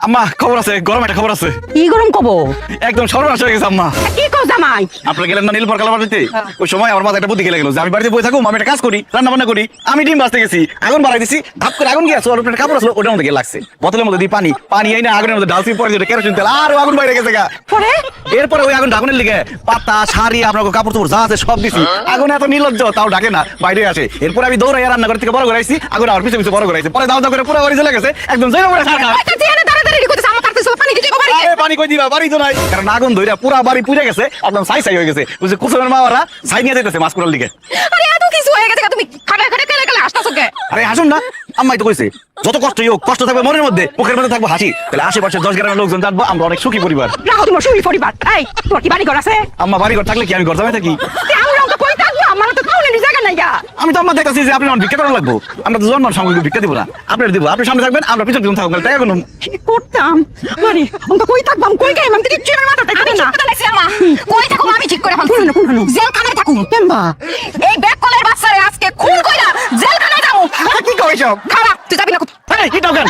আম্মা খবর আছে, গরম একটা খবর আছে। কি গরম কব? একদম সর্বনাশ হয়ে গেছে আম্মা। কি কও জামাই? আপনারা গেলেন না নীলপর কালা বাড়িতে, ওই সময় আমার মাথায় একটা বুদ্ধি খেলে গেল যে আমি বাড়িতে বসে থাকুম, আমি একটা কাজ করি, রান্না বান্না করি। আমি ডিম ভাজতে গেছি, আগুন বাড়াই দিছি, ধাপ করে আগুন গিয়েছে, ওর উপরে একটা কাপড় আসলো, ওটার মধ্যে গিয়ে লাগছে। বোতলের মধ্যে দিয়ে পানি পানি এই না আগুনের মধ্যে ঢালছি, পরে যেটা কেরোসিন তেল, আর আগুন বাইরে গেছে গা। পরে এরপরে ওই আগুন আগুনের লিগে পাতা শাড়ি আপনার কাপড় চোপড় যা আছে সব দিছি। আগুন এত নির্লজ্জ, তাও ডাকে না, বাইরে আসে। এরপরে আমি দৌড়াই রান্না করে থেকে বড় করে আইছি, আগুন আমার পিছনে পিছনে বড় করে আইছি। পরে দাও দাও করে পুরো বাড়ি চলে গেছে, একদম জয় করে ছাড়া। পানি কই দিবা, বাড়ি তো নাই, কারণ আগুন ধইরা পুরা বাড়ি পুড়ে গেছে, একদম ছাই ছাই হয়ে গেছে। বুঝছে কুসুমের মাওয়ারা ছাই নিয়ে যাইতেছে মাছ কুড়ার লিগে। আরে হাসুন না, আম্মাই তো কইছে যত কষ্টই হোক, কষ্ট থাকবে মনের মধ্যে, মুখের মধ্যে থাকবো হাসি, তাহলে আশেপাশে 10 গ্রামের লোকজন জানবো আমরা অনেক সুখী পরিবার। রাখো তোমার সুই পরিবার। এই তোর কি বাড়ি ঘর আছে? আম্মা বাড়ি ঘর থাকলে কি আমি ঘর জামাই থাকি? আমার তো খাওয়ানোর জায়গা নাই গা। আমি তো আম্মা দেখতেছি যে আপনি ভিক্ষা করা লাগবো, আমরা তো জন্ম সামগ্রী ভিক্ষা দিব না, আপনার দিব, আপনি সামনে থাকবেন, আমরা পিছন পিছন থাকবো, টাকা কোনো কি করতাম? আরে আমি কই থাকবাম, কই গাইম, আমি তো কিচ্ছু আমার মাথাতে থাকে না। কই থাকুম আমি ঠিক করে ফেলছি। কোন জেলখানায় থাকুম। কেমবা? এই ব্যাক কলের বাচ্চারে আজকে খুন কইরা জেলখানায় যাবো। কি কই সব? খারাপ তুই যাবি না। এই কি টাকা